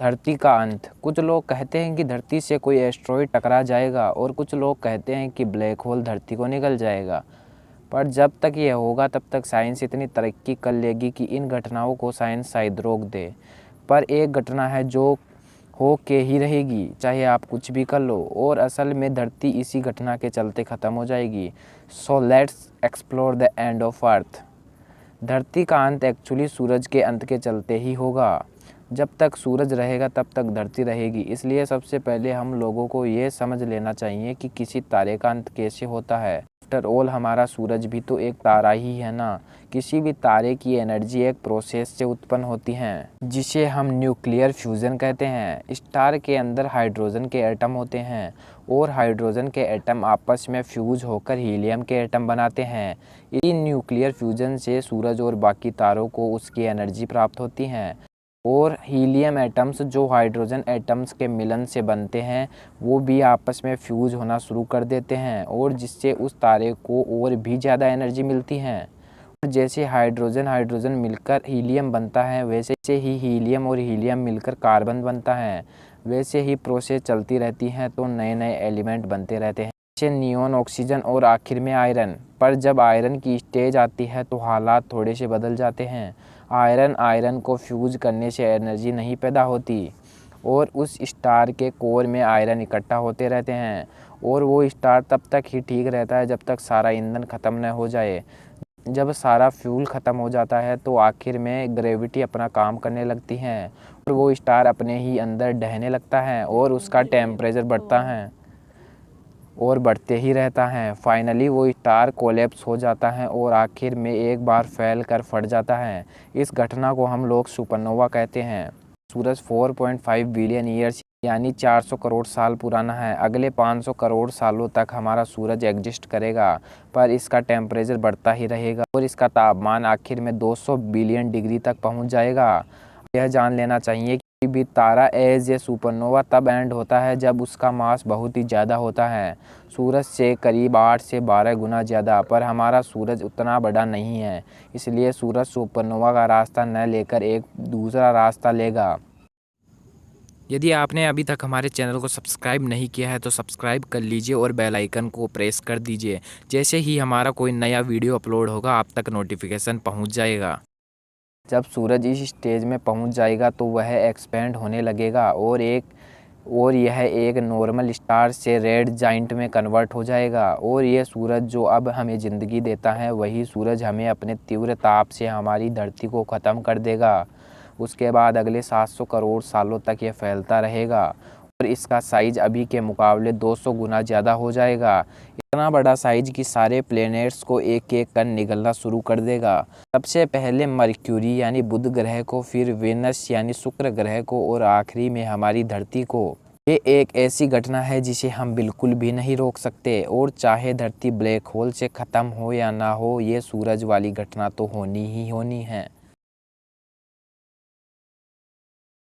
धरती का अंत। कुछ लोग कहते हैं कि धरती से कोई एस्ट्रॉयड टकरा जाएगा और कुछ लोग कहते हैं कि ब्लैक होल धरती को निगल जाएगा। पर जब तक ये होगा तब तक साइंस इतनी तरक्की कर लेगी कि इन घटनाओं को साइंस शायद रोक दे। पर एक घटना है जो हो के ही रहेगी, चाहे आप कुछ भी कर लो, और असल में धरती इसी घटना के चलते ख़त्म हो जाएगी। So let's explore the end of earth. धरती का अंत एक्चुअली सूरज के अंत के चलते ही होगा। जब तक सूरज रहेगा तब तक धरती रहेगी। इसलिए सबसे पहले हम लोगों को ये समझ लेना चाहिए कि किसी तारे का अंत कैसे होता है। आफ्टर ऑल हमारा सूरज भी तो एक तारा ही है ना। किसी भी तारे की एनर्जी एक प्रोसेस से उत्पन्न होती है जिसे हम न्यूक्लियर फ्यूजन कहते हैं। स्टार के अंदर हाइड्रोजन के एटम होते हैं और हाइड्रोजन के एटम आपस में फ्यूज होकर हीलियम के एटम बनाते हैं। इन न्यूक्लियर फ्यूजन से सूरज और बाकी तारों को उसकी एनर्जी प्राप्त होती है और हीलियम एटम्स जो हाइड्रोजन एटम्स के मिलन से बनते हैं वो भी आपस में फ्यूज होना शुरू कर देते हैं और जिससे उस तारे को और भी ज़्यादा एनर्जी मिलती है। और जैसे हाइड्रोजन मिलकर हीलियम बनता है वैसे ही हीलियम और हीलियम मिलकर कार्बन बनता है। वैसे ही प्रोसेस चलती रहती है तो नए नए एलिमेंट बनते रहते हैं, जैसे नियॉन, ऑक्सीजन और आखिर में आयरन। पर जब आयरन की स्टेज आती है तो हालात थोड़े से बदल जाते हैं। आयरन को फ्यूज करने से एनर्जी नहीं पैदा होती और उस स्टार के कोर में आयरन इकट्ठा होते रहते हैं और वो स्टार तब तक ही ठीक रहता है जब तक सारा ईंधन ख़त्म न हो जाए। जब सारा फ्यूल ख़त्म हो जाता है तो आखिर में ग्रेविटी अपना काम करने लगती है और वो स्टार अपने ही अंदर ढहने लगता है और उसका टेम्परेचर बढ़ता है और बढ़ते ही रहता है। फाइनली वो स्टार कोलैप्स हो जाता है और आखिर में एक बार फैल कर फट जाता है। इस घटना को हम लोग सुपरनोवा कहते हैं। सूरज 4.5 बिलियन ईयर्स यानी 400 करोड़ साल पुराना है। अगले 500 करोड़ सालों तक हमारा सूरज एग्जिस्ट करेगा, पर इसका टेम्परेचर बढ़ता ही रहेगा और इसका तापमान आखिर में 200 बिलियन डिग्री तक पहुंच जाएगा। यह जान लेना चाहिए कि भी तारा एज ए सुपरनोवा तब एंड होता है जब उसका मास बहुत ही ज़्यादा होता है, सूरज से करीब 8 से 12 गुना ज़्यादा। पर हमारा सूरज उतना बड़ा नहीं है, इसलिए सूरज सुपरनोवा का रास्ता न लेकर एक दूसरा रास्ता लेगा। यदि आपने अभी तक हमारे चैनल को सब्सक्राइब नहीं किया है तो सब्सक्राइब कर लीजिए और बेल आइकन को प्रेस कर दीजिए। जैसे ही हमारा कोई नया वीडियो अपलोड होगा आप तक नोटिफिकेशन पहुंच जाएगा। जब सूरज इस स्टेज में पहुंच जाएगा तो वह एक्सपेंड होने लगेगा और यह एक नॉर्मल स्टार से रेड जाइंट में कन्वर्ट हो जाएगा और यह सूरज जो अब हमें ज़िंदगी देता है वही सूरज हमें अपने तीव्र ताप से हमारी धरती को ख़त्म कर देगा। उसके बाद अगले 700 करोड़ सालों तक यह फैलता रहेगा और इसका साइज़ अभी के मुकाबले 200 गुना ज़्यादा हो जाएगा। इतना बड़ा साइज कि सारे प्लैनेट्स को एक एक कर निगलना शुरू कर देगा। सबसे पहले मरक्यूरी यानी बुध ग्रह को, फिर वेनस यानी शुक्र ग्रह को और आखिरी में हमारी धरती को। ये एक ऐसी घटना है जिसे हम बिल्कुल भी नहीं रोक सकते और चाहे धरती ब्लैक होल से ख़त्म हो या ना हो, ये सूरज वाली घटना तो होनी ही होनी है।